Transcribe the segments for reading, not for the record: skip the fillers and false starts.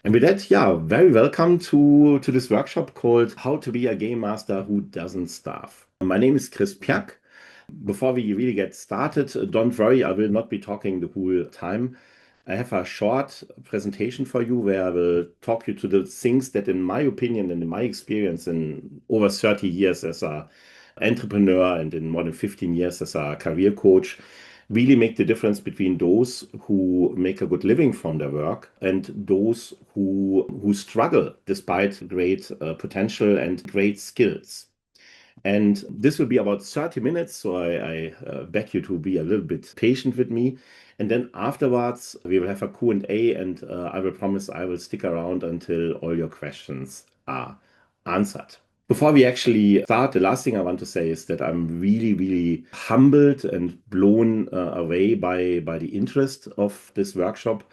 And with that, yeah, very welcome to this workshop called How to Be a Game Master Who Doesn't Starve. My name is Chris Piak. Before we really get started, don't worry, I will not be talking the whole time. I have a short presentation for you where I will talk you to the things that, in my opinion and in my experience in over 30 years as a entrepreneur and in more than 15 years as a career coach, really make the difference between those who make a good living from their work and those who struggle despite great potential and great skills. And this will be about 30 minutes, so I beg you to be a little bit patient with me. And then afterwards, we will have a Q&A, and I will promise I will stick around until all your questions are answered. Before we actually start, the last thing I want to say is that I'm really, really humbled and blown away by the interest of this workshop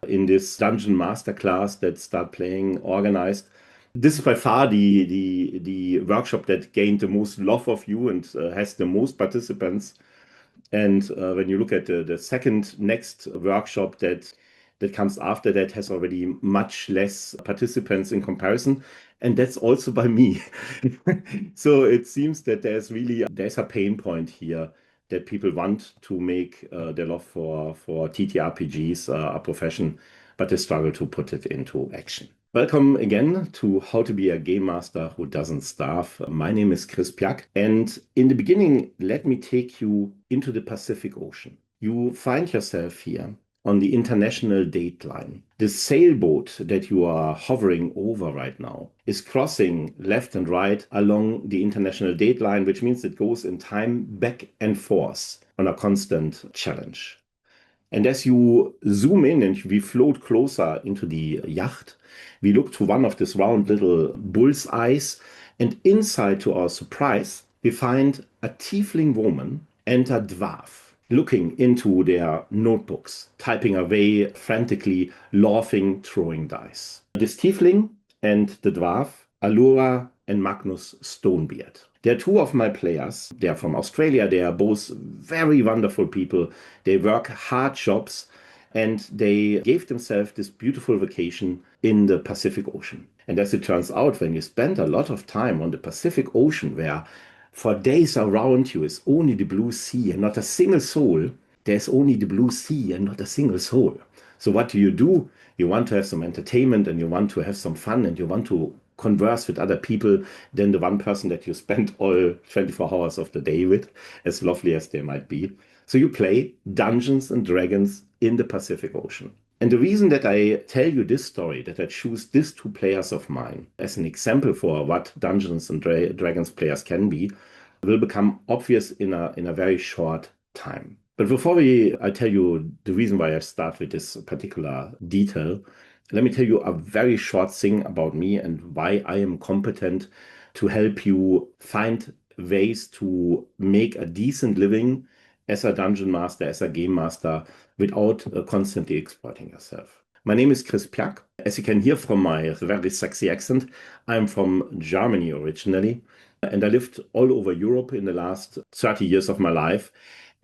in this Dungeon Masterclass that Start Playing organized. This is by far the workshop that gained the most love of you and has the most participants. And when you look at the second next workshop that comes after that has already much less participants in comparison. And that's also by me. So it seems that there's a pain point here that people want to make their love for TTRPGs a profession, but they struggle to put it into action. Welcome again to How to Be a Game Master Who Doesn't Starve. My name is Chris Piak, and in the beginning, let me take you into the Pacific Ocean. You find yourself here on the international date line. The sailboat that you are hovering over right now is crossing left and right along the international date line, which means it goes in time back and forth on a constant challenge. And as you zoom in and we float closer into the yacht, we look to one of these round little bull's eyes, and inside, to our surprise, we find a tiefling woman and a dwarf looking into their notebooks, typing away frantically, laughing, throwing dice. This tiefling and the dwarf, Allura and Magnus Stonebeard. They're two of my players. They are from Australia. They are both very wonderful people. They work hard jobs, and they gave themselves this beautiful vacation in the Pacific Ocean. And as it turns out, when you spend a lot of time on the Pacific Ocean, where for days around you is only the blue sea and not a single soul, there's only the blue sea and not a single soul. So what do? You want to have some entertainment and you want to have some fun and you want to converse with other people than the one person that you spend all 24 hours of the day with, as lovely as they might be. So you play Dungeons and Dragons in the Pacific Ocean. And the reason that I tell you this story, that I choose these two players of mine as an example for what Dungeons and Dragons players can be, will become obvious in a very short time. But before I tell you the reason why I start with this particular detail, let me tell you a very short thing about me and why I am competent to help you find ways to make a decent living as a dungeon master, as a game master, without constantly exploiting yourself. My name is Chris Piak. As you can hear from my very sexy accent, I'm from Germany originally, and I lived all over Europe in the last 30 years of my life.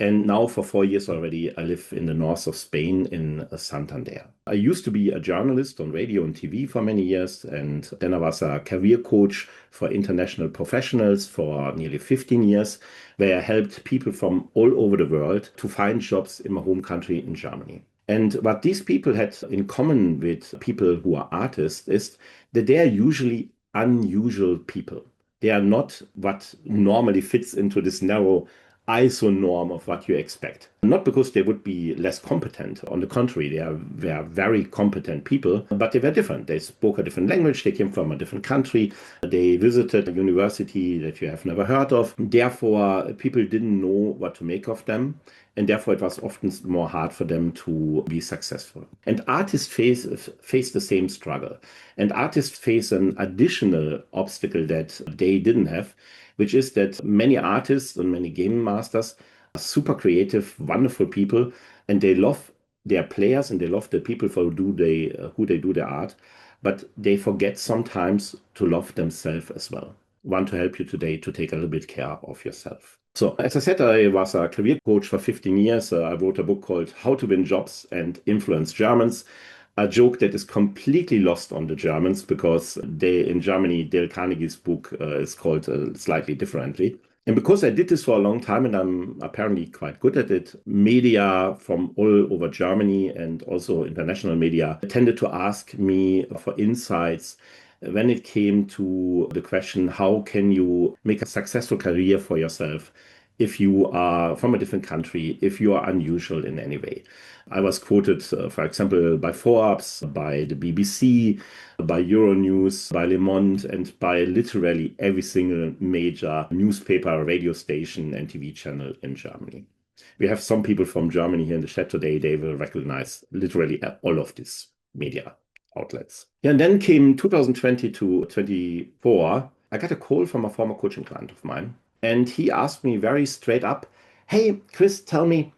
And now for 4 years already, I live in the north of Spain in Santander. I used to be a journalist on radio and TV for many years, and then I was a career coach for international professionals for nearly 15 years, where I helped people from all over the world to find jobs in my home country in Germany. And what these people had in common with people who are artists is that they are usually unusual people. They are not what normally fits into this narrow ISO norm of what you expect. Not because they would be less competent. On the contrary, they are very competent people, but they were different. They spoke a different language. They came from a different country. They visited a university that you have never heard of. Therefore, people didn't know what to make of them. And therefore, it was often more hard for them to be successful. And artists face the same struggle. And artists face an additional obstacle that they didn't have, which is that many artists and many game masters are super creative, wonderful people, and they love their players and they love the people for who they do their art, but they forget sometimes to love themselves as well. I want to help you today to take a little bit care of yourself. So, as I said, I was a career coach for 15 years. I wrote a book called How to Win Jobs and Influence Germans. a joke that is completely lost on the Germans because in Germany, Dale Carnegie's book is called slightly differently. And because I did this for a long time and I'm apparently quite good at it, media from all over Germany and also international media tended to ask me for insights when it came to the question, how can you make a successful career for yourself if you are from a different country, if you are unusual in any way? I was quoted, for example, by Forbes, by the BBC, by Euronews, by Le Monde, and by literally every single major newspaper, radio station, and TV channel in Germany. We have some people from Germany here in the chat today. They will recognize literally all of these media outlets. Yeah, and then came 2020 to 24. I got a call from a former coaching client of mine, and he asked me very straight up, "Hey, Chris, tell me,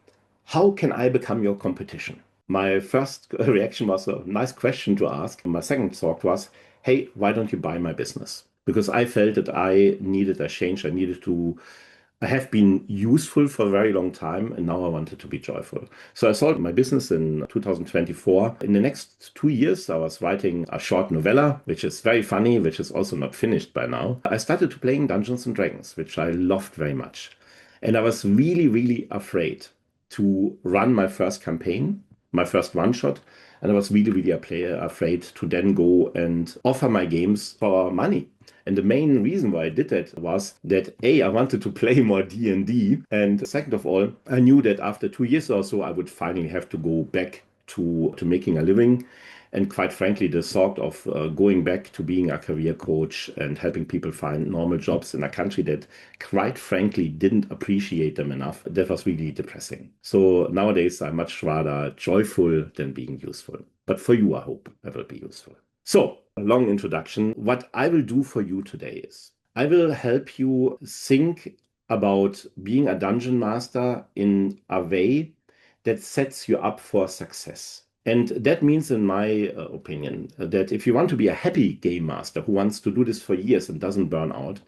how can I become your competition?" My first reaction was a nice question to ask. My second thought was, hey, why don't you buy my business? Because I felt that I needed a change. I have been useful for a very long time, and now I wanted to be joyful. So I sold my business in 2024. In the next 2 years, I was writing a short novella, which is very funny, which is also not finished by now. I started to playing Dungeons and Dragons, which I loved very much. And I was really, really afraid to run my first campaign, my first one shot. And I was really, really afraid to then go and offer my games for money. And the main reason why I did that was that A, I wanted to play more D&D. And second of all, I knew that after 2 years or so, I would finally have to go back to making a living. And quite frankly, the thought of going back to being a career coach and helping people find normal jobs in a country that quite frankly didn't appreciate them enough, that was really depressing. So nowadays, I'm much rather joyful than being useful. But for you, I hope I will be useful. So, a long introduction. What I will do for you today is I will help you think about being a dungeon master in a way that sets you up for success. And that means, in my opinion, that if you want to be a happy game master who wants to do this for years and doesn't burn out,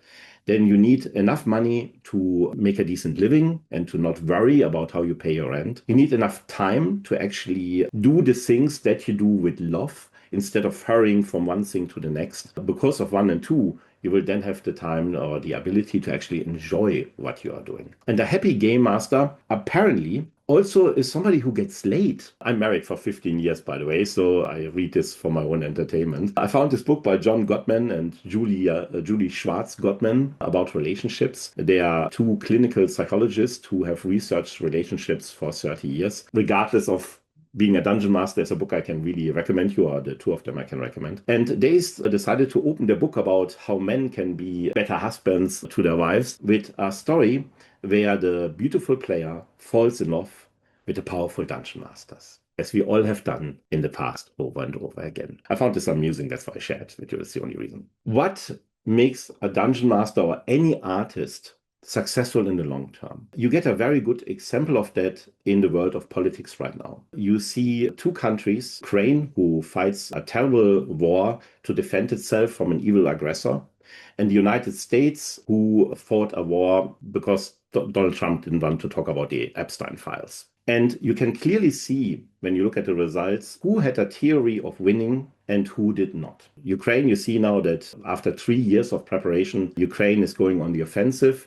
then you need enough money to make a decent living and to not worry about how you pay your rent. You need enough time to actually do the things that you do with love instead of hurrying from one thing to the next. Because of 1 and 2, you will then have the time or the ability to actually enjoy what you are doing. And a happy game master apparently also is somebody who gets late. I'm married for 15 years, by the way, so I read this for my own entertainment. I found this book by John Gottman and Julie Schwartz Gottman about relationships. They are two clinical psychologists who have researched relationships for 30 years. Regardless of being a dungeon master is a book I can really recommend you, or the two of them I can recommend. And they decided to open their book about how men can be better husbands to their wives with a story where the beautiful player falls in love with the powerful dungeon masters, as we all have done in the past over and over again. I found this amusing, that's why I shared it with you. That's the only reason. What makes a dungeon master or any artist successful in the long term? You get a very good example of that in the world of politics right now. You see two countries, Ukraine, who fights a terrible war to defend itself from an evil aggressor, and the United States, who fought a war because Donald Trump didn't want to talk about the Epstein files. And you can clearly see, when you look at the results, who had a theory of winning and who did not. Ukraine, you see now that after 3 years of preparation, Ukraine is going on the offensive.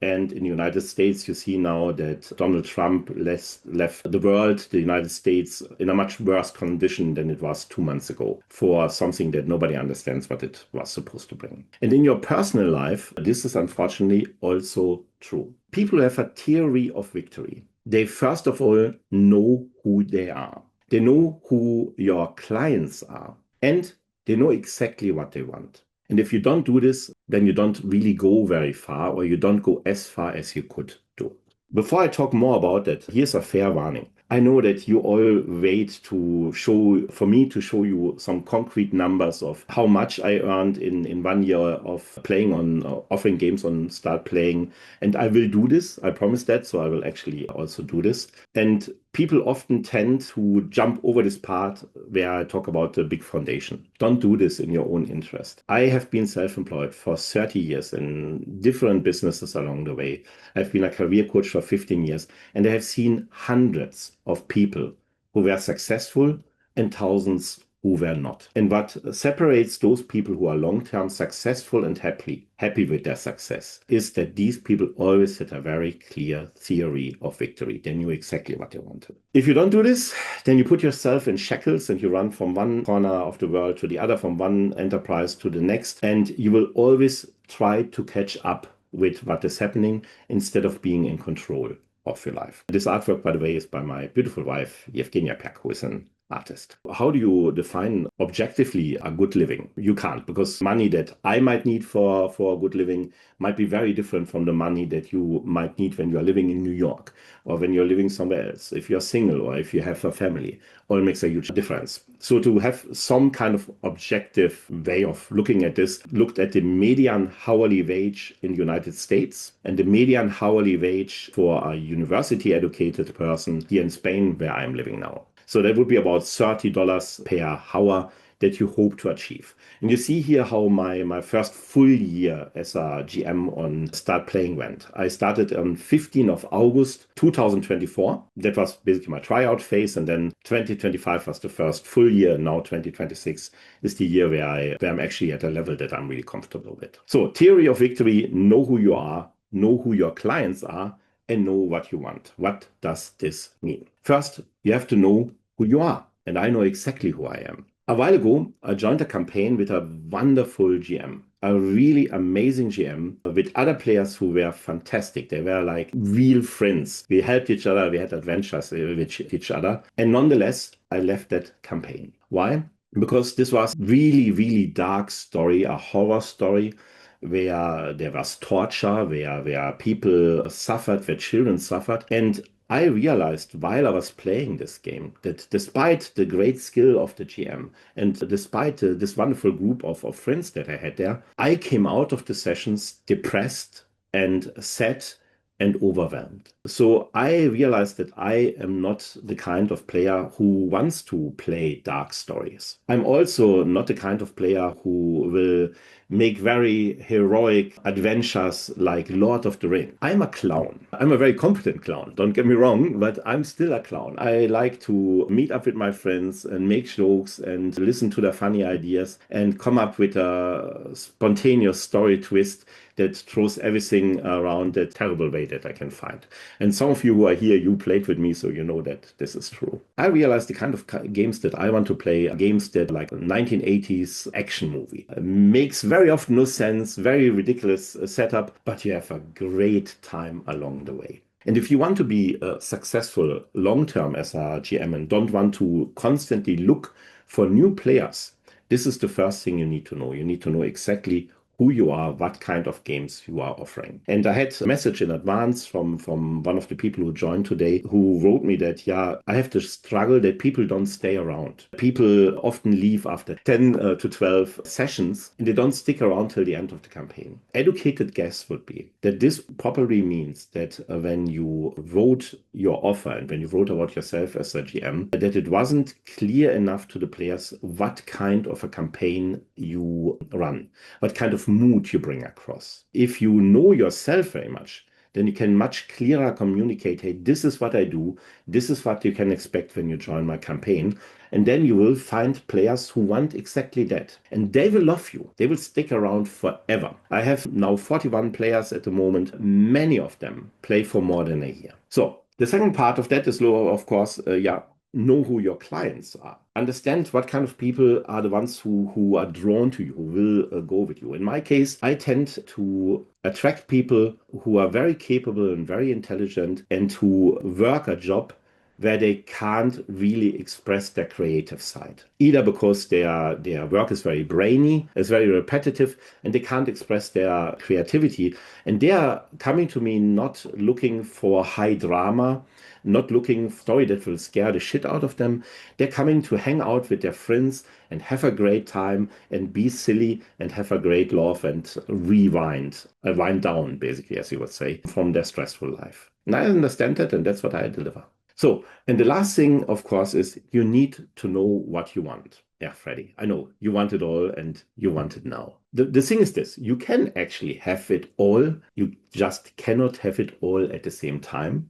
And in the United States, you see now that Donald Trump left the world, the United States, in a much worse condition than it was 2 months ago for something that nobody understands what it was supposed to bring. And in your personal life, this is unfortunately also true. People have a theory of victory. They first of all know who they are. They know who your clients are, and they know exactly what they want. And if you don't do this, then you don't really go very far, or you don't go as far as you could do. Before I talk more about that, here's a fair warning. I know that you all wait for me to show you some concrete numbers of how much I earned in 1 year of playing on offering games on Start Playing. And I will do this. I promise that. So I will actually also do this. And people often tend to jump over this part where I talk about the big foundation. Don't do this in your own interest. I have been self-employed for 30 years in different businesses along the way. I've been a career coach for 15 years, and I have seen hundreds of people who were successful and thousands who were not. And what separates those people who are long-term successful and happy with their success is that these people always had a very clear theory of victory. They knew exactly what they wanted. If you don't do this, then you put yourself in shackles and you run from one corner of the world to the other, from one enterprise to the next, and you will always try to catch up with what is happening instead of being in control of your life. This artwork, by the way, is by my beautiful wife, Yevgenia Pyak, who is an artist. How do you define objectively a good living? You can't, because money that I might need for a good living might be very different from the money that you might need when you're living in New York or when you're living somewhere else. If you're single or if you have a family, all makes a huge difference. So to have some kind of objective way of looking at this, looked at the median hourly wage in the United States and the median hourly wage for a university educated person here in Spain, where I'm living now. So that would be about $30 per hour that you hope to achieve. And you see here how my first full year as a GM on Start Playing went. I started on 15th of August 2024. That was basically my tryout phase. And then 2025 was the first full year. Now 2026 is the year where I'm actually at a level that I'm really comfortable with. So theory of victory: know who you are, know who your clients are, and know what you want. What does this mean? First, you have to know who you are. And I know exactly who I am. A while ago, I joined a campaign with a wonderful GM, a really amazing GM with other players who were fantastic. They were like real friends. We helped each other. We had adventures with each other. And nonetheless, I left that campaign. Why? Because this was really, really dark story, a horror story, where there was torture, where people suffered, where children suffered. And I realized while I was playing this game that despite the great skill of the GM and despite this wonderful group of friends that I had there, I came out of the sessions depressed and sad and overwhelmed. So I realized that I am not the kind of player who wants to play dark stories. I'm also not the kind of player who will make very heroic adventures like Lord of the Rings. I'm a clown. I'm a very competent clown, don't get me wrong, but I'm still a clown. I like to meet up with my friends and make jokes and listen to their funny ideas and come up with a spontaneous story twist that throws everything around that terrible way that I can find. And some of you who are here, you played with me, so you know that this is true. I realized the kind of games that I want to play are games that like a 1980s action movie. Makes very often no sense, very ridiculous setup, but you have a great time along the way. And if you want to be successful long-term as a GM and don't want to constantly look for new players, this is the first thing you need to know. You need to know exactly who you are, what kind of games you are offering. And I had a message in advance from one of the people who joined today who wrote me that, yeah, I have to struggle that people don't stay around. People often leave after 10 to 12 sessions and they don't stick around till the end of the campaign. Educated guess would be that this probably means that when you wrote your offer and when you wrote about yourself as a GM, that it wasn't clear enough to the players what kind of a campaign you run, what kind of mood you bring across. If you know yourself very much, then you can much clearer communicate, hey, this is what I do, this is what you can expect when you join my campaign. And then you will find players who want exactly that. And they will love you. They will stick around forever. I have now 41 players at the moment. Many of them play for more than a year. So the second part of that is, of course, know who your clients are. Understand what kind of people are the ones who are drawn to you, who will go with you. In my case, I tend to attract people who are very capable and very intelligent and who work a job where they can't really express their creative side. Either because their work is very brainy, it's very repetitive, and they can't express their creativity. And they are coming to me not looking for high drama, not looking for a story that will scare the shit out of them. They're coming to hang out with their friends and have a great time and be silly and have a great laugh and wind down, basically, as you would say, from their stressful life. And I understand that, and that's what I deliver. So, and the last thing, of course, is you need to know what you want. Yeah, Freddie, I know you want it all and you want it now. The thing is this, you can actually have it all. You just cannot have it all at the same time.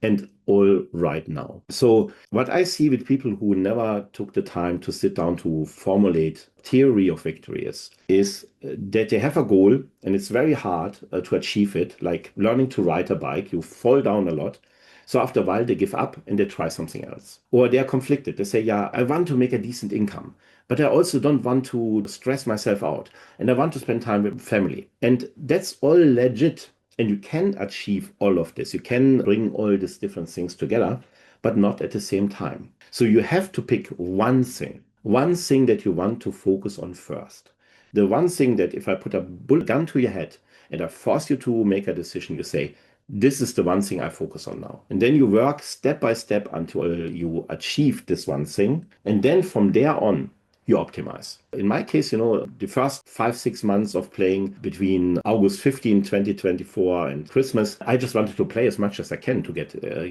and all right now. So what I see with people who never took the time to sit down to formulate theory of victory is that they have a goal and it's very hard to achieve it, like learning to ride a bike. You fall down a lot. So after a while, they give up and they try something else. Or they're conflicted. They say, yeah, I want to make a decent income, but I also don't want to stress myself out. And I want to spend time with family. And that's all legit. And you can achieve all of this. You can bring all these different things together, but not at the same time. So you have to pick one thing that you want to focus on first. The one thing that if I put a bullet gun to your head and I force you to make a decision, you say, this is the one thing I focus on now. And then you work step by step until you achieve this one thing. And then from there on, you optimize. In my case, the first 5, 6 months of playing between August 15, 2024 and Christmas, I just wanted to play as much as I can to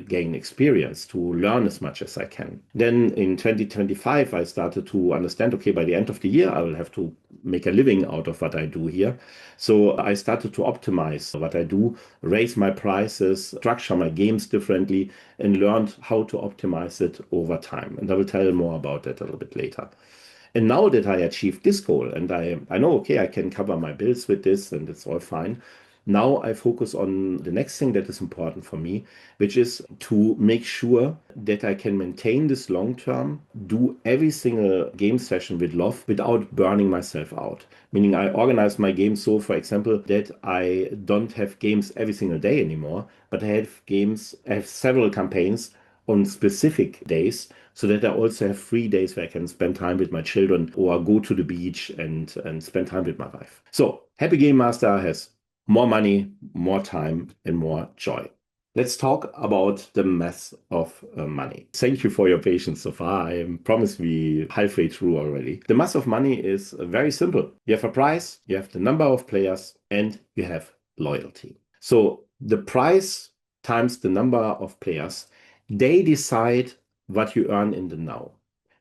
gain experience, to learn as much as I can. Then in 2025, I started to understand, okay, by the end of the year, I will have to make a living out of what I do here. So I started to optimize what I do, raise my prices, structure my games differently, and learned how to optimize it over time. And I will tell you more about that a little bit later. And now that I achieved this goal and I know, okay, I can cover my bills with this and it's all fine. Now I focus on the next thing that is important for me, which is to make sure that I can maintain this long term, do every single game session with love without burning myself out. Meaning I organize my games so, for example, that I don't have games every single day anymore, but I have several campaigns on specific days so that I also have 3 days where I can spend time with my children or go to the beach and spend time with my wife. So Happy Game Master has more money, more time, and more joy. Let's talk about the math of money. Thank you for your patience so far. I promise we halfway through already. The math of money is very simple. You have a price, you have the number of players, and you have loyalty. So the price times the number of players, they decide what you earn in the now.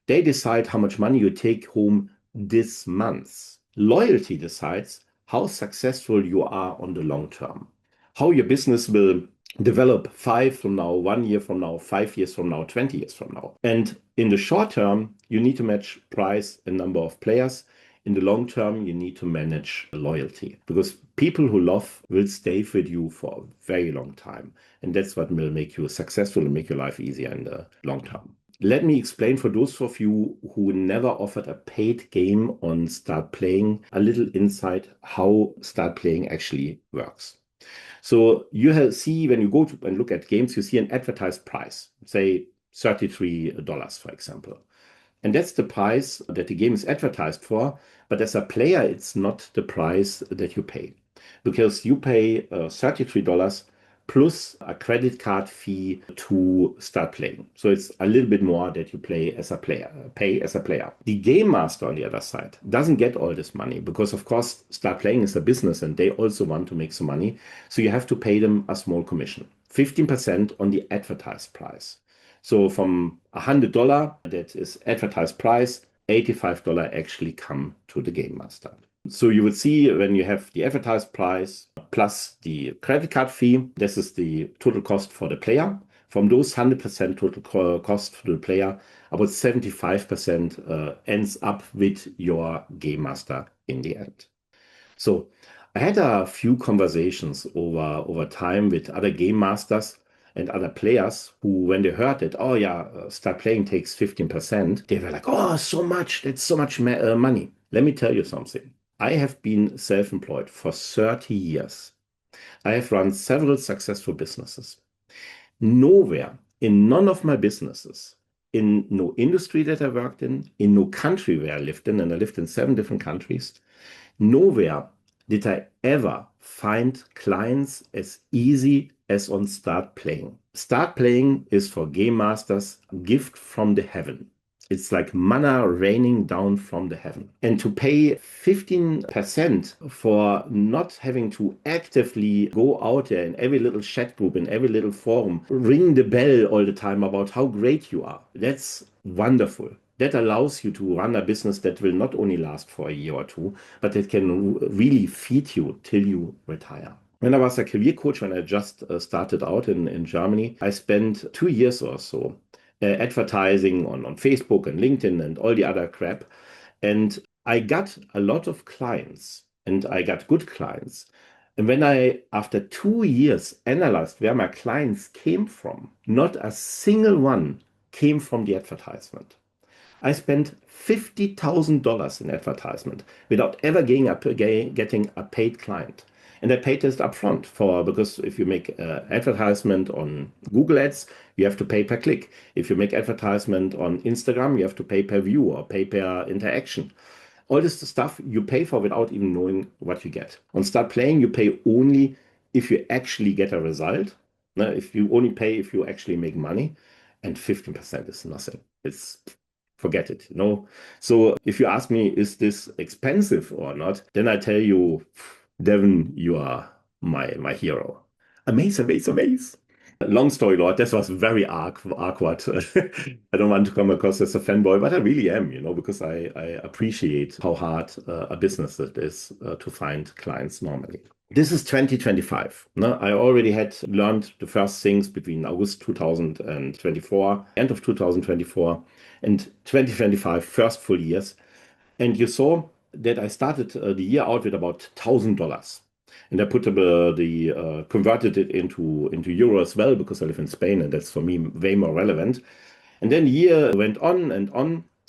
They decide how much money you take home this month. Loyalty decides how successful you are on the long term, how your business will develop 5 from now, 1 year from now, 5 years from now, 20 years from now. And in the short term, you need to match price and number of players. In the long term, you need to manage loyalty because people who love will stay with you for a very long time. And that's what will make you successful and make your life easier in the long term. Let me explain for those of you who never offered a paid game on Start Playing, a little insight how Start Playing actually works. So you see when you go to and look at games, you see an advertised price, say $33, for example. And that's the price that the game is advertised for. But as a player, it's not the price that you pay because you pay $33 plus a credit card fee to start playing. So it's a little bit more that you pay as a player. The game master on the other side doesn't get all this money because of course start playing is a business and they also want to make some money. So you have to pay them a small commission, 15% on the advertised price. So from $100 that is advertised price, $85 actually come to the game master. So you would see when you have the advertised price plus the credit card fee, this is the total cost for the player. From those 100% total cost for the player, about 75% ends up with your game master in the end. So I had a few conversations over time with other game masters and other players who, when they heard that, oh yeah, Start Playing takes 15%, they were like, oh, so much, that's so much money. Let me tell you something. I have been self-employed for 30 years. I have run several successful businesses. Nowhere in none of my businesses, in no industry that I worked in no country where I lived in, and I lived in 7 different countries, nowhere did I ever find clients as easy as on Start Playing. Start Playing is for game masters a gift from the heaven. It's like manna raining down from the heaven. And to pay 15% for not having to actively go out there in every little chat group, in every little forum, ring the bell all the time about how great you are. That's wonderful. That allows you to run a business that will not only last for a year or two, but that can really feed you till you retire. When I was a career coach, when I just started out in Germany, I spent 2 years or so advertising on Facebook and LinkedIn and all the other crap. And I got a lot of clients and I got good clients. And when I, after 2 years, analyzed where my clients came from, not a single one came from the advertisement. I spent $50,000 in advertisement without ever getting a paid client. And I paid this upfront because if you make advertisement on Google Ads, you have to pay per click. If you make advertisement on Instagram, you have to pay per view or pay per interaction. All this stuff you pay for without even knowing what you get. On Start Playing, you pay only if you actually get a result. If you only pay if you actually make money, and 15% is nothing. It's forget it. So if you ask me, is this expensive or not, then I tell you, Devin, you are my hero. Amaze, amaze, amaze. Long story short, this was very awkward. I don't want to come across as a fanboy, but I really am, because I appreciate how hard a business it is to find clients normally. This is 2025. No? I already had learned the first things between August 2024, end of 2024, and 2025, first full years. And you saw that I started the year out with about $1,000. And I put converted it into euro as well because I live in Spain and that's for me way more relevant. And then the year went on,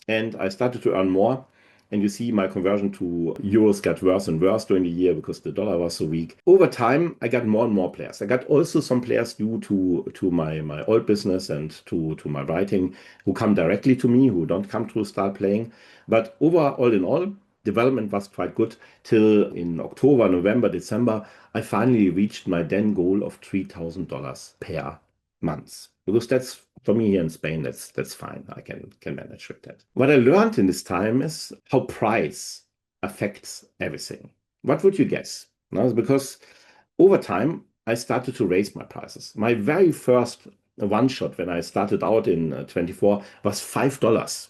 and I started to earn more. And you see my conversion to euros got worse and worse during the year because the dollar was so weak. Over time, I got more and more players. I got also some players due to my old business and to my writing who come directly to me, who don't come to Start Playing. But overall in all, development was quite good till in October, November, December, I finally reached my then goal of $3,000 per month. Because that's for me here in Spain, that's fine. I can manage with that. What I learned in this time is how price affects everything. What would you guess? No, because over time, I started to raise my prices. My very first one shot when I started out in 24 was $5.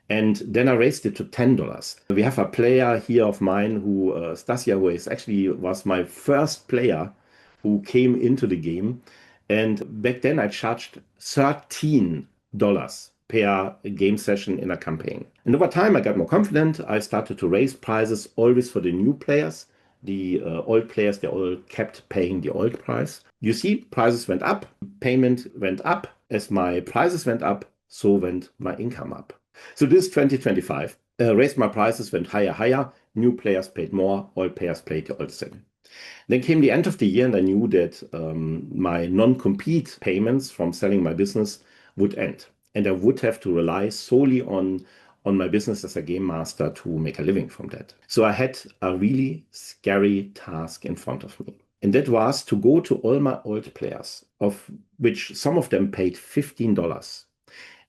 And then I raised it to $10. We have a player here of mine Stasia, who is actually was my first player who came into the game. And back then I charged $13 per game session in a campaign. And over time I got more confident. I started to raise prices always for the new players. The old players, they all kept paying the old price. You see, prices went up, payment went up. As my prices went up, so went my income up. So this 2025, raised my prices, went higher. New players paid more, old players paid the old thing. Then came the end of the year, and I knew that my non-compete payments from selling my business would end. And I would have to rely solely on my business as a game master to make a living from that. So I had a really scary task in front of me. And that was to go to all my old players, of which some of them paid $15,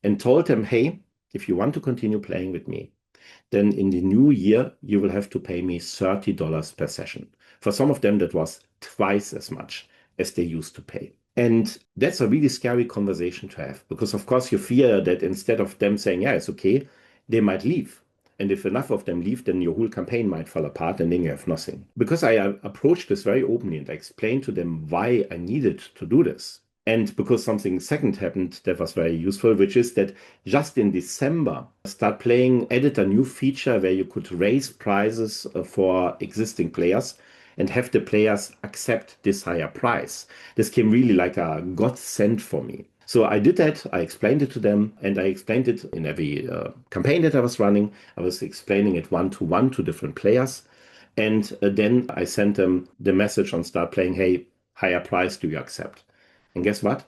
and told them, hey, if you want to continue playing with me, then in the new year, you will have to pay me $30 per session. For some of them, that was twice as much as they used to pay. And that's a really scary conversation to have because, of course, you fear that instead of them saying, yeah, it's okay, they might leave. And if enough of them leave, then your whole campaign might fall apart and then you have nothing. Because I approached this very openly and I explained to them why I needed to do this. And because something second happened that was very useful, which is that just in December, Start Playing added a new feature where you could raise prices for existing players and have the players accept this higher price. This came really like a godsend for me. So I did that, I explained it to them, and I explained it in every campaign that I was running. I was explaining it one-to-one to different players. And then I sent them the message on Start Playing, hey, higher price, do you accept? And guess what?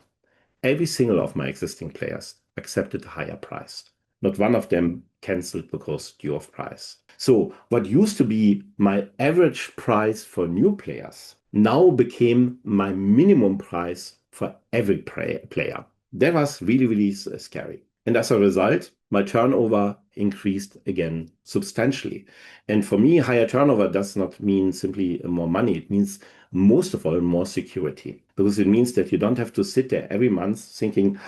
Every single of my existing players accepted a higher price. Not one of them canceled because due of price. So what used to be my average price for new players now became my minimum price for every player. That was really, really scary. And as a result, my turnover increased again substantially. And for me, higher turnover does not mean simply more money. It means most of all, more security. Because it means that you don't have to sit there every month thinking,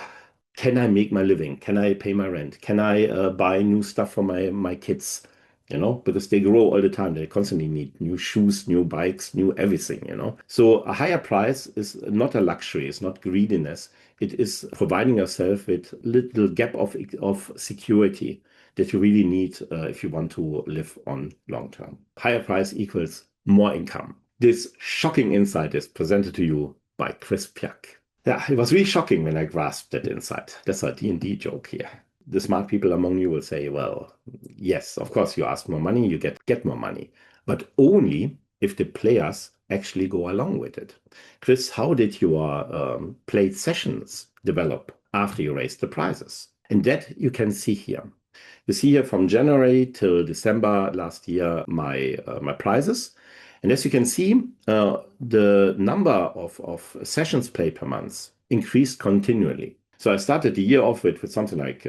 can I make my living? Can I pay my rent? Can I buy new stuff for my kids? because they grow all the time. They constantly need new shoes, new bikes, new everything. So a higher price is not a luxury, it's not greediness. It is providing yourself with little gap of security that you really need if you want to live on long term. Higher price equals more income. This shocking insight is presented to you by Chris Piak. Yeah, it was really shocking when I grasped that insight. That's a D&D joke here. The smart people among you will say, well, yes, of course, you ask more money, you get more money, but only if the players actually go along with it. Chris, how did your played sessions develop after you raised the prices? And that you can see here. You see here from January till December last year my prices. And as you can see, the number of sessions played per month increased continually. So I started the year off with something like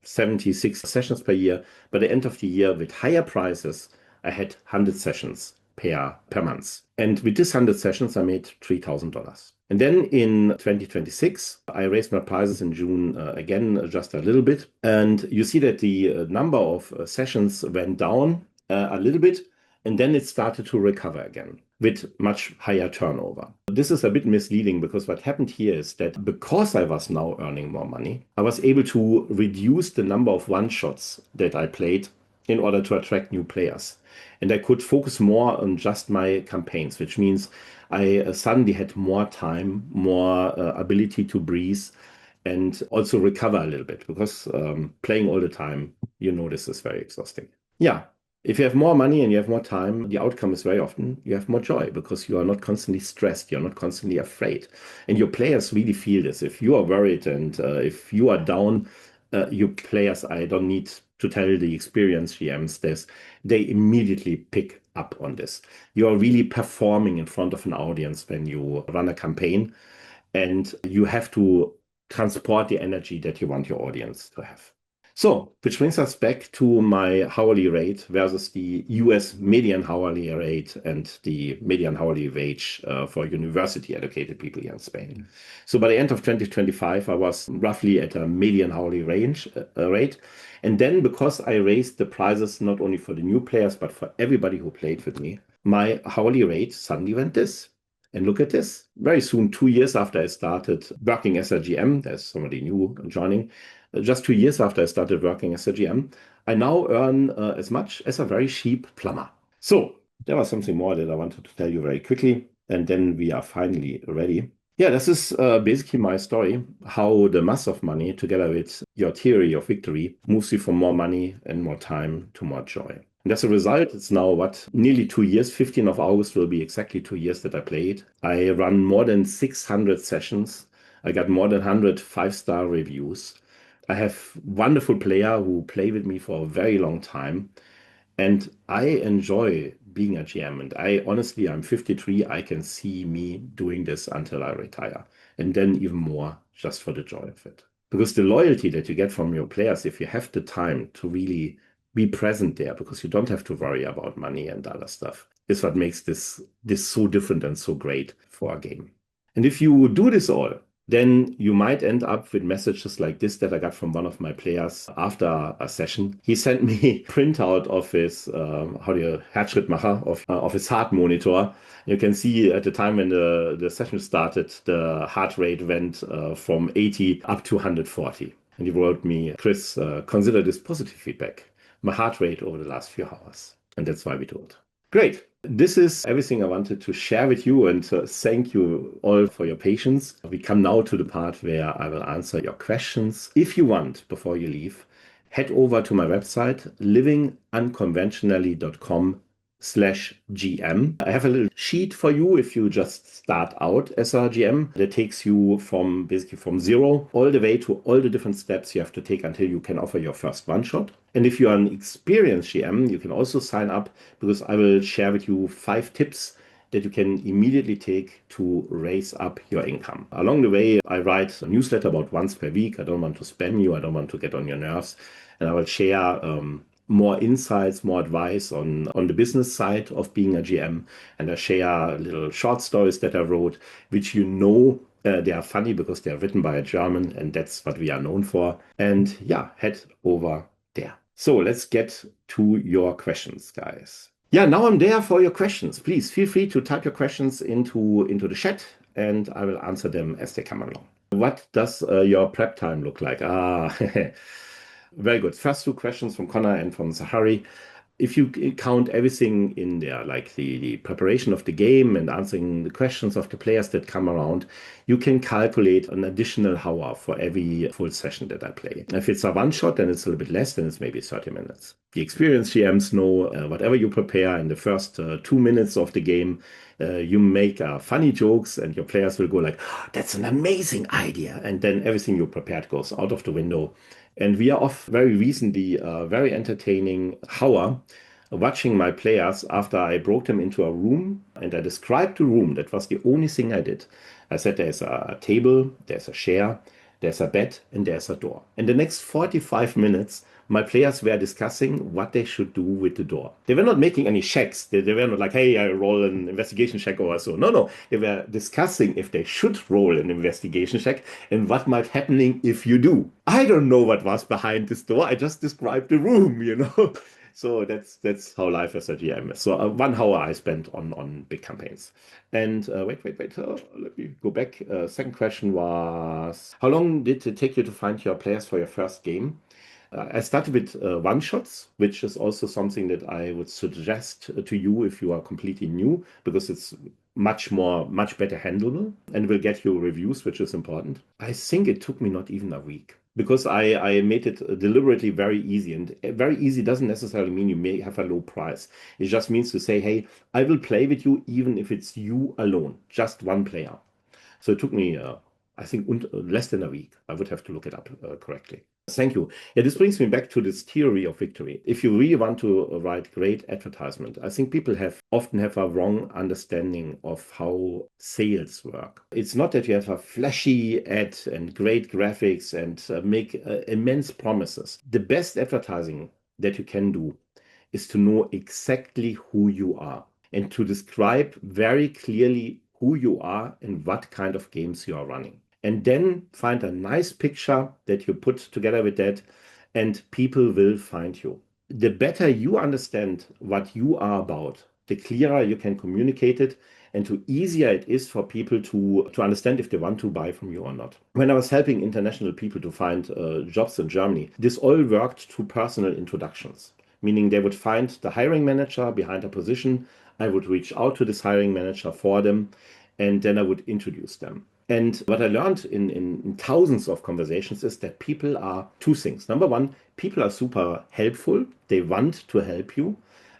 76 sessions per year. By the end of the year, with higher prices, I had 100 sessions per month. And with this 100 sessions, I made $3,000. And then in 2026, I raised my prices in June again, just a little bit. And you see that the number of sessions went down a little bit. And then it started to recover again with much higher turnover. This is a bit misleading because what happened here is that because I was now earning more money, I was able to reduce the number of one-shots that I played in order to attract new players. And I could focus more on just my campaigns, which means I suddenly had more time, more ability to breathe, and also recover a little bit because playing all the time, this is very exhausting. Yeah. If you have more money and you have more time, the outcome is very often you have more joy because you are not constantly stressed, you're not constantly afraid. And your players really feel this. If you are worried and if you are down, your players, I don't need to tell the experienced GMs this, they immediately pick up on this. You are really performing in front of an audience when you run a campaign, and you have to transport the energy that you want your audience to have. So, which brings us back to my hourly rate versus the US median hourly rate and the median hourly wage for university educated people here in Spain. So by the end of 2025, I was roughly at a median hourly rate. And then because I raised the prices not only for the new players, but for everybody who played with me, my hourly rate suddenly went this. And look at this. Very soon, 2 years after I started working as a GM, there's somebody new joining. Just 2 years after I started working as a GM, I now earn as much as a very cheap plumber. So there was something more that I wanted to tell you very quickly, and then we are finally ready. Yeah, this is basically my story, how the mass of money, together with your theory of victory, moves you from more money and more time to more joy. And as a result, it's now nearly 2 years. 15th of August will be exactly 2 years that I played. I run more than 600 sessions. I got more than 100 5-star reviews. I have wonderful players who play with me for a very long time. And I enjoy being a GM. And I'm 53. I can see me doing this until I retire. And then even more just for the joy of it. Because the loyalty that you get from your players, if you have the time to really be present there, because you don't have to worry about money and other stuff, is what makes this so different and so great for a game. And if you do this all, then you might end up with messages like this that I got from one of my players after a session. He sent me a printout of his, Herzschrittmacher, of his heart monitor. You can see at the time when the session started, the heart rate went from 80 up to 140. And he wrote me, Chris, consider this positive feedback. My heart rate over the last few hours. And that's why we do it. Great. This is everything I wanted to share with you, and thank you all for your patience. We come now to the part where I will answer your questions. If you want, before you leave, head over to my website, livingunconventionally.com/GM. I have a little sheet for you if you just start out as a GM that takes you from zero all the way to all the different steps you have to take until you can offer your first one shot. And if you are an experienced GM, you can also sign up because I will share with you 5 tips that you can immediately take to raise up your income. Along the way, I write a newsletter about once per week. I don't want to spam you. I don't want to get on your nerves. And I will share more insights, more advice on the business side of being a GM. And I share little short stories that I wrote, which they are funny because they are written by a German, and that's what we are known for. And yeah, head over there. So let's get to your questions, guys. Yeah, now I'm there for your questions. Please feel free to type your questions into the chat and I will answer them as they come along. What does your prep time look like? Very good. First two questions from Connor and from Zahari. If you count everything in there, like the preparation of the game and answering the questions of the players that come around, you can calculate an additional hour for every full session that I play. If it's a one shot, then it's a little bit less, then it's maybe 30 minutes. The experienced GMs know whatever you prepare in the first 2 minutes of the game, you make funny jokes and your players will go like, "Oh, that's an amazing idea." And then everything you prepared goes out of the window. And we are off very recently, a very entertaining hour watching my players after I brought them into a room and I described the room. That was the only thing I did. I said there's a table, there's a chair, there's a bed, and there's a door. In the next 45 minutes, my players were discussing what they should do with the door. They were not making any checks. They were not like, hey, I roll an investigation check or so. No, no. They were discussing if they should roll an investigation check and what might happening if you do. I don't know what was behind this door. I just described the room, you know. So that's how life as a GM is. So 1 hour I spent on big campaigns. And wait. Let me go back. Second question was, how long did it take you to find your players for your first game? I started with one shots, which is also something that I would suggest to you if you are completely new, because it's much better handleable and will get you reviews, which is important. I think it took me not even a week because I made it deliberately very easy. And very easy doesn't necessarily mean you may have a low price. It just means to say, hey, I will play with you even if it's you alone, just one player. So it took me, I think, less than a week. I would have to look it up correctly. Thank you. Yeah, this brings me back to this theory of victory. If you really want to write great advertisement, I think people often have a wrong understanding of how sales work. It's not that you have a flashy ad and great graphics and make immense promises. The best advertising that you can do is to know exactly who you are and to describe very clearly who you are and what kind of games you are running. And then find a nice picture that you put together with that, and people will find you. The better you understand what you are about, the clearer you can communicate it, and the easier it is for people to understand if they want to buy from you or not. When I was helping international people to find jobs in Germany, this all worked through personal introductions, meaning they would find the hiring manager behind a position. I would reach out to this hiring manager for them, and then I would introduce them. And what I learned in thousands of conversations is that people are two things. Number one, people are super helpful. They want to help you.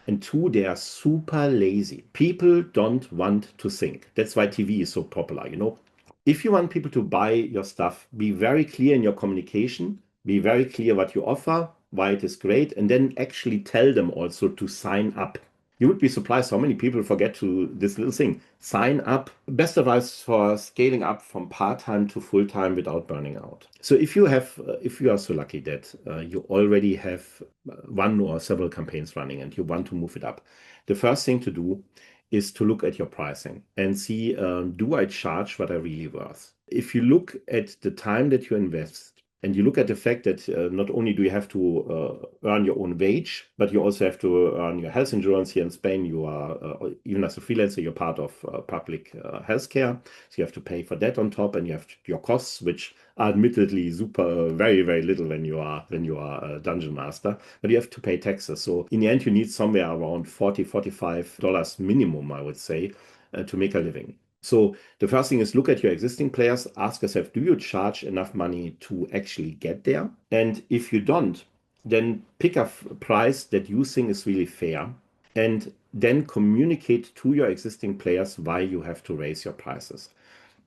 And two, they are super lazy. People don't want to think. That's why TV is so popular, you know. If you want people to buy your stuff, be very clear in your communication, be very clear what you offer, why it is great, and then actually tell them also to sign up. You would be surprised how many people forget to this little thing. Sign up. Best advice for scaling up from part-time to full-time without burning out. So if you are so lucky that you already have one or several campaigns running and you want to move it up, the first thing to do is to look at your pricing and see, do I charge what I really worth? If you look at the time that you invest, and you look at the fact that not only do you have to earn your own wage, but you also have to earn your health insurance here in Spain. You are, even as a freelancer, you're part of public healthcare. So you have to pay for that on top, and you have your costs, which are admittedly super, very, very little when you are a dungeon master, but you have to pay taxes. So in the end, you need somewhere around $45 minimum, I would say, to make a living. So the first thing is look at your existing players, ask yourself, do you charge enough money to actually get there? And if you don't, then pick a price that you think is really fair and then communicate to your existing players why you have to raise your prices.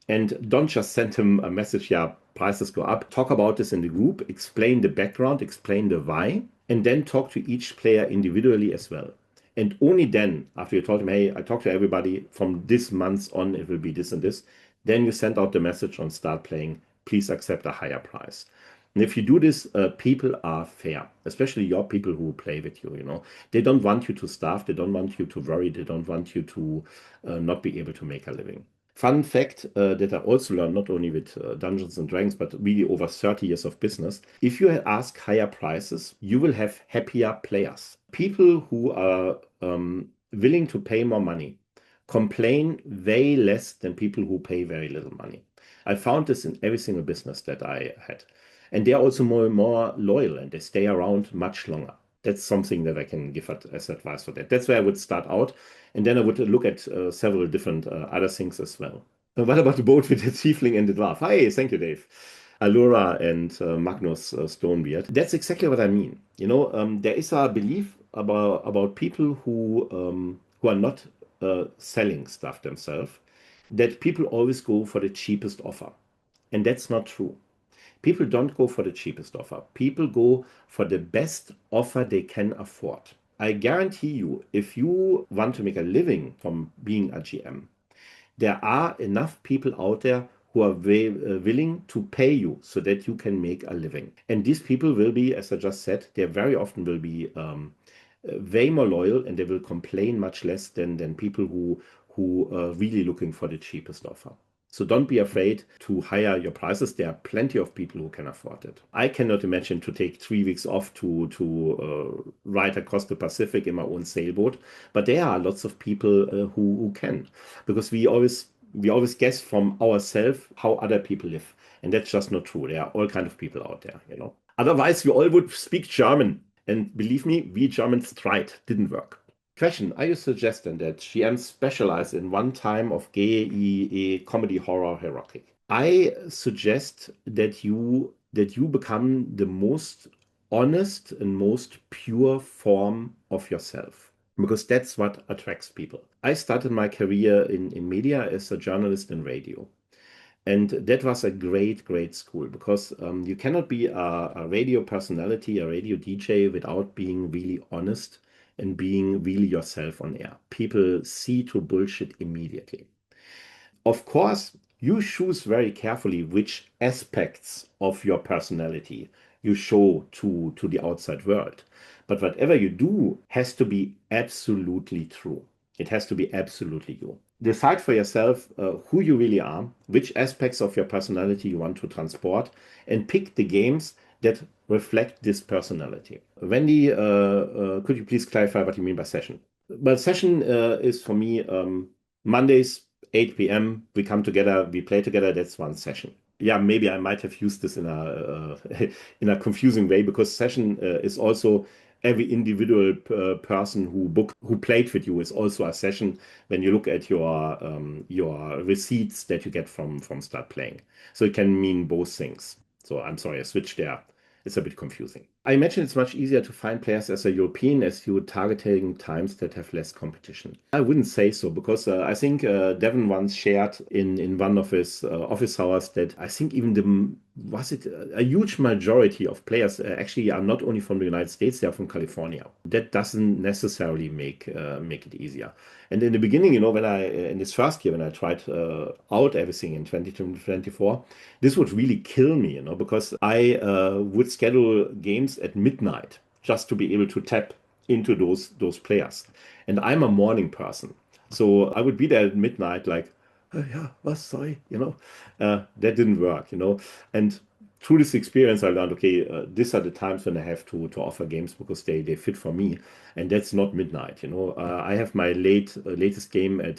And don't just send them a message, yeah, prices go up. Talk about this in the group, explain the background, explain the why, and then talk to each player individually as well. And only then, after you told them, hey, I talked to everybody from this month on, it will be this and this, then you send out the message on start playing, please accept a higher price. And if you do this, people are fair, especially your people who play with you, you know. They don't want you to starve, they don't want you to worry, they don't want you to not be able to make a living. Fun fact that I also learned not only with Dungeons and Dragons, but really over 30 years of business. If you ask higher prices, you will have happier players. People who are willing to pay more money complain way less than people who pay very little money. I found this in every single business that I had. And they are also more loyal and they stay around much longer. That's something that I can give as advice for that. That's where I would start out. And then I would look at several different other things as well. What about the boat with the tiefling and the dwarf? Hi, thank you, Dave. Allura and Magnus Stonebeard. That's exactly what I mean. There is a belief about people who are not selling stuff themselves, that people always go for the cheapest offer. And that's not true. People don't go for the cheapest offer. People go for the best offer they can afford. I guarantee you, if you want to make a living from being a GM, there are enough people out there who are willing to pay you so that you can make a living. And these people will be, as I just said, they very often will be way more loyal, and they will complain much less than people who are really looking for the cheapest offer. So don't be afraid to higher your prices. There are plenty of people who can afford it. I cannot imagine to take 3 weeks off to ride across the Pacific in my own sailboat, but there are lots of people who can, because we always guess from ourselves how other people live, and that's just not true. There are all kind of people out there. Otherwise, we all would speak German, and believe me, we Germans tried, didn't work. Question: are you suggesting that GMs specialize in one time of gay, comedy, horror, heroic? I suggest that you become the most honest and most pure form of yourself, because that's what attracts people. I started my career in media as a journalist in radio. And that was a great, great school, because you cannot be a radio personality, a radio DJ, without being really honest and being really yourself on air. People see through bullshit immediately. Of course, you choose very carefully which aspects of your personality you show to the outside world. But whatever you do has to be absolutely true. It has to be absolutely you. Decide for yourself who you really are, which aspects of your personality you want to transport, and pick the games that reflect this personality. Wendy, could you please clarify what you mean by session? Well, session is for me Mondays, 8 p.m. We come together, we play together. That's one session. Yeah, maybe I might have used this in a in a confusing way, because session is also every individual person who played with you is also a session when you look at your receipts that you get from start playing. So it can mean both things. So I'm sorry, I switched there. It's a bit confusing. I imagine it's much easier to find players as a European as you targeting times that have less competition. I wouldn't say so, because I think Devin once shared in one of his office hours that I think even a huge majority of players actually are not only from the United States, they are from California. That doesn't necessarily make it easier. And in the beginning, in this first year, when I tried out everything in 2024, this would really kill me, because I would schedule games at midnight just to be able to tap into those players. And I'm a morning person. So I would be there at midnight, like, yeah, was sorry, that didn't work. And through this experience, I learned, okay, these are the times when I have to offer games because they fit for me, and that's not midnight. I have my latest game at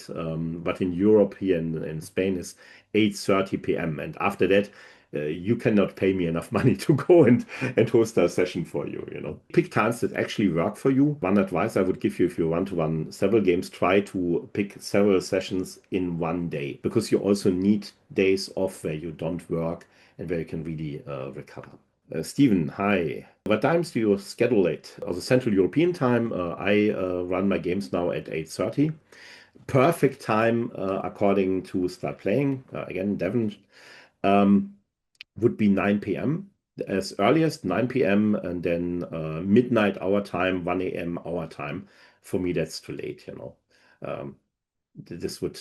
what in Europe here in Spain is 8:30 p.m. and after that. You cannot pay me enough money to go and host a session for you. Pick times that actually work for you. One advice I would give you, if you want to run several games, try to pick several sessions in one day, because you also need days off where you don't work and where you can really recover. Stephen, hi. What times do you schedule it? Also Central European time, I run my games now at 8:30. Perfect time according to start playing. Again, Devon. Would be 9 p.m. as earliest 9 p.m. and then midnight our time, 1 a.m. our time. For me, that's too late. Um,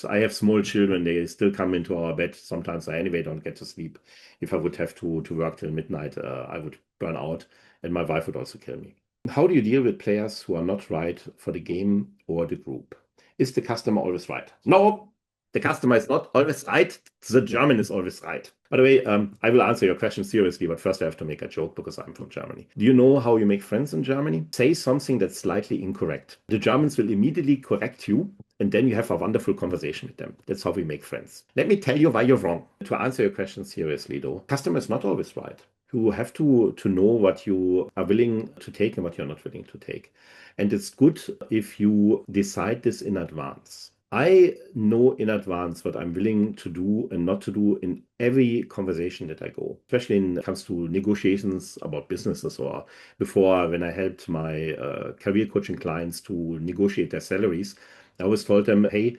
I have small children, they still come into our bed. Sometimes I anyway don't get to sleep. If I would have to work till midnight, I would burn out, and my wife would also kill me. How do you deal with players who are not right for the game or the group? Is the customer always right? No, The customer is not always right. The German is always right. By the way, I will answer your question seriously, but first I have to make a joke because I'm from Germany. Do you know how you make friends in Germany? Say something that's slightly incorrect. The Germans will immediately correct you, and then you have a wonderful conversation with them. That's how we make friends. Let me tell you why you're wrong. To answer your question seriously, though, customer is not always right. You have to know what you are willing to take and what you're not willing to take. And it's good if you decide this in advance. I know in advance what I'm willing to do and not to do in every conversation that I go, especially when it comes to negotiations about businesses or before when I helped my career coaching clients to negotiate their salaries. I always told them, hey,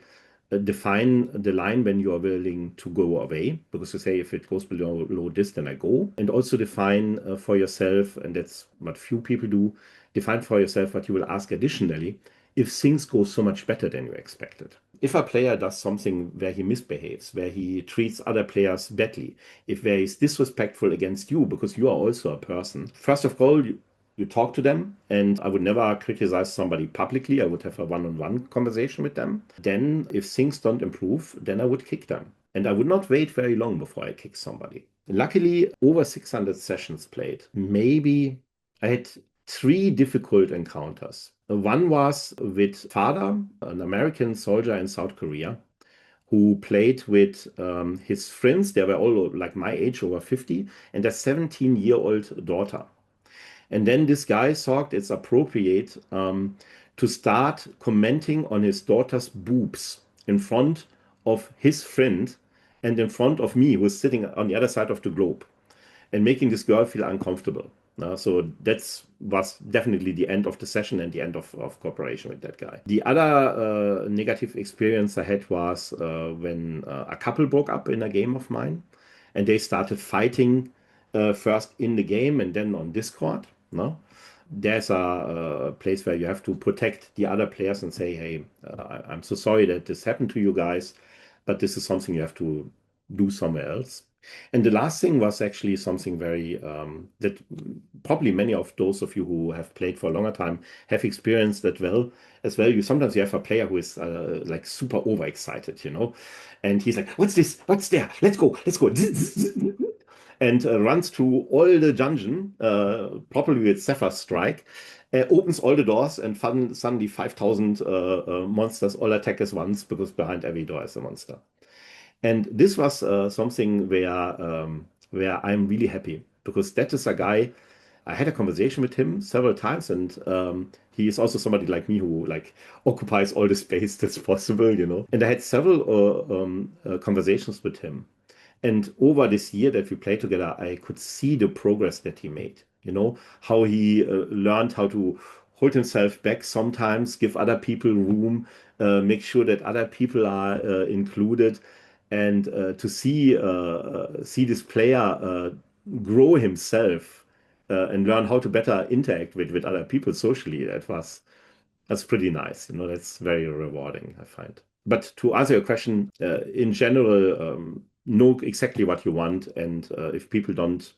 define the line when you are willing to go away, because you say if it goes below this, then I go. And also define for yourself, and that's what few people do, define for yourself what you will ask additionally if things go so much better than you expected. If a player does something where he misbehaves, where he treats other players badly, if there is disrespectful against you because you are also a person, first of all, you talk to them, and I would never criticize somebody publicly. I would have a one-on-one conversation with them. Then, if things don't improve, then I would kick them. And I would not wait very long before I kick somebody. Luckily, over 600 sessions played. Maybe I had 3 difficult encounters. One was with Fada, an American soldier in South Korea, who played with his friends. They were all like my age, over 50, and their 17-year-old daughter. And then this guy thought it's appropriate to start commenting on his daughter's boobs in front of his friend and in front of me, who was sitting on the other side of the globe, and making this girl feel uncomfortable. So that was definitely the end of the session and the end of cooperation with that guy. The other negative experience I had was when a couple broke up in a game of mine, and they started fighting first in the game and then on Discord. No, there's a place where you have to protect the other players and say, hey, I'm so sorry that this happened to you guys, but this is something you have to do somewhere else. And the last thing was actually something very that probably many of those of you who have played for a longer time have experienced that well as well. You have a player who is like super overexcited, and he's like, "What's this? What's there? Let's go, let's go!" And runs through all the dungeon, probably with Zephyr Strike, opens all the doors, and suddenly 5,000 monsters all attack at once because behind every door is a monster. And this was something where I'm really happy, because that is a guy. I had a conversation with him several times, and he is also somebody like me who like occupies all the space that's possible. And I had several conversations with him. And over this year that we played together, I could see the progress that he made. How he learned how to hold himself back sometimes, give other people room, make sure that other people are included, and to see this player grow himself and learn how to better interact with other people socially. That's pretty nice. That's very rewarding, I find. But to answer your question, in general, know exactly what you want, and if people don't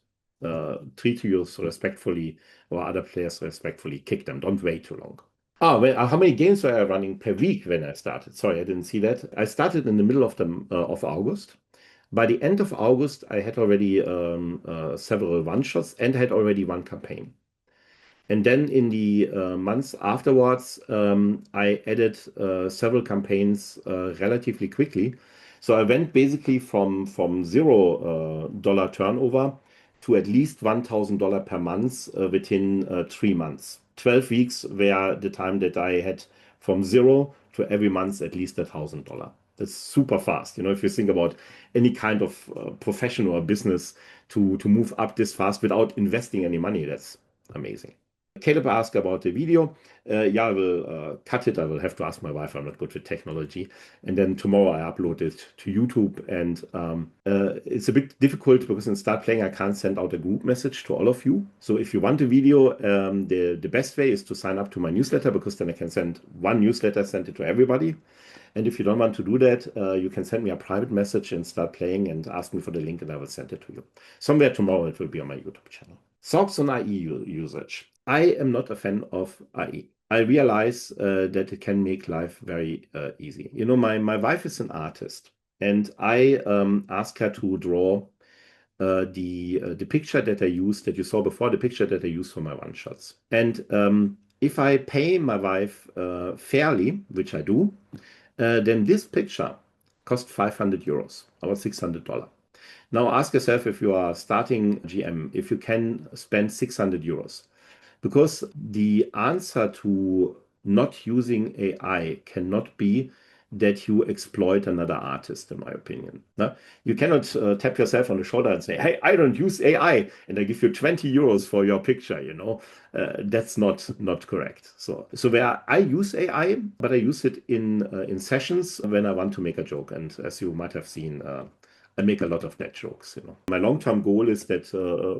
treat you so respectfully or other players respectfully, kick them. Don't wait too long. Well, how many games were I running per week when I started? Sorry, I didn't see that. I started in the middle of August. By the end of August, I had already several one-shots, and I had already one campaign. And then in the months afterwards, I added several campaigns relatively quickly. So I went basically from $0 turnover to at least $1,000 per month within 3 months. 12 weeks were the time that I had from zero to every month at least $1,000. That's super fast. If you think about any kind of profession or business to move up this fast without investing any money, that's amazing. Caleb asked about the video. Yeah, I will cut it. I will have to ask my wife. I'm not good with technology. And then tomorrow I upload it to YouTube. And it's a bit difficult because in Start Playing, I can't send out a group message to all of you. So if you want the video, the best way is to sign up to my newsletter, because then I can send one newsletter, send it to everybody. And if you don't want to do that, you can send me a private message and Start Playing and ask me for the link, and I will send it to you. Somewhere tomorrow it will be on my YouTube channel. Thoughts on AI usage. I am not a fan of AI. I realize that it can make life very easy. You know, my wife is an artist, and I ask her to draw the picture that I used, that you saw before, the picture that I used for my one shots. And if I pay my wife fairly, which I do, then this picture cost 500 euros, about $600. Now ask yourself, if you are starting GM, if you can spend 600 euros. Because the answer to not using AI cannot be that you exploit another artist, in my opinion. No? You cannot tap yourself on the shoulder and say, hey, I don't use AI, and I give you 20 euros for your picture, you know. That's not correct. So where I use AI, but I use it in sessions when I want to make a joke. And as you might have seen, I make a lot of net jokes, you know. My long-term goal is that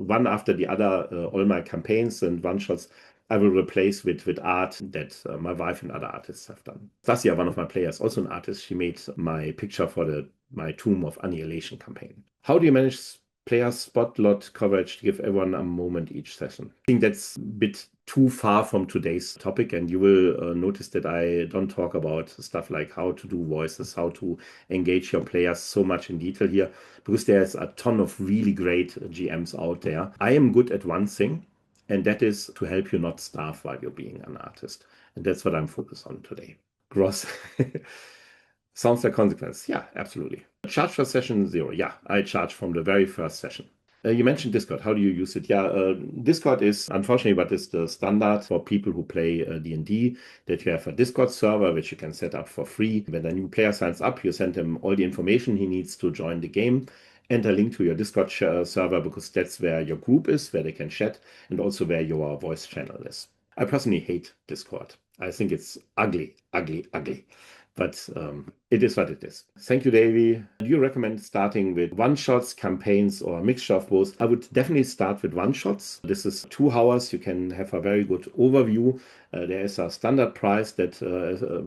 one after the other, all my campaigns and one-shots I will replace with art that my wife and other artists have done. Stasia, one of my players, also an artist, she made my picture for my Tomb of Annihilation campaign. How do you manage player spotlight coverage to give everyone a moment each session? I think that's a bit too far from today's topic, and you will notice that I don't talk about stuff like how to do voices, how to engage your players so much in detail here, because there's a ton of really great GMs out there. I am good at one thing, and that is to help you not starve while you're being an artist. And that's what I'm focused on today. Gross. Sounds like consequence. Yeah, absolutely. Charge for session 0. Yeah, I charge from the very first session. You mentioned Discord. How do you use it? Yeah, Discord is, unfortunately, but it's the standard for people who play D&D, that you have a Discord server, which you can set up for free. When a new player signs up, you send him all the information he needs to join the game and a link to your Discord server, because that's where your group is, where they can chat, and also where your voice channel is. I personally hate Discord. I think it's ugly, ugly, ugly. But it is what it is. Thank you, Davey. Do you recommend starting with one-shots, campaigns, or a mixture of both? I would definitely start with one-shots. This is 2 hours. You can have a very good overview. There is a standard price that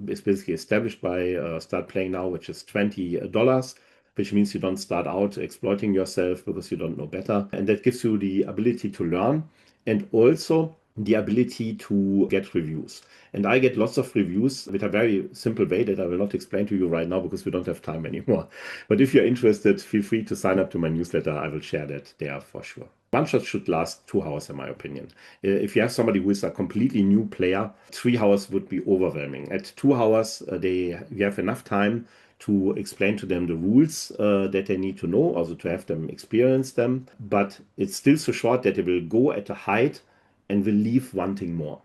is basically established by Start Playing Now, which is $20, which means you don't start out exploiting yourself because you don't know better. And that gives you the ability to learn and also the ability to get reviews. And I get lots of reviews with a very simple way that I will not explain to you right now because we don't have time anymore. But if you're interested, feel free to sign up to my newsletter. I will share that there for sure. One shot should last 2 hours, in my opinion. If you have somebody who is a completely new player, 3 hours would be overwhelming. At 2 hours, you have enough time to explain to them the rules that they need to know, also to have them experience them. But it's still so short that they will go at a height and will leave wanting more.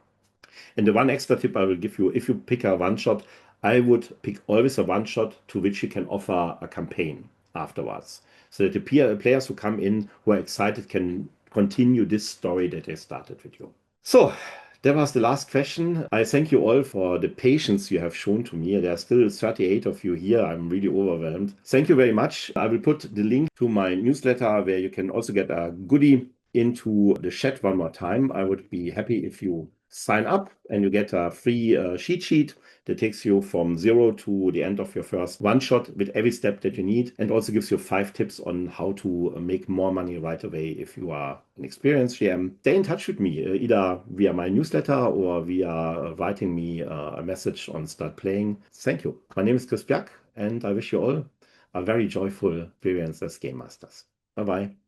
And the one extra tip I will give you, if you pick a one shot, I would pick always a one shot to which you can offer a campaign afterwards. So that the players who come in who are excited can continue this story that they started with you. So that was the last question. I thank you all for the patience you have shown to me. There are still 38 of you here. I'm really overwhelmed. Thank you very much. I will put the link to my newsletter where you can also get a goodie into the chat one more time. I would be happy if you sign up and you get a free cheat sheet that takes you from 0 to the end of your first one shot with every step that you need, and also gives you 5 tips on how to make more money right away if you are an experienced GM. Stay in touch with me either via my newsletter or via writing me a message on Start Playing. Thank you. My name is Chris Bjerk, and I wish you all a very joyful experience as Game Masters. Bye-bye.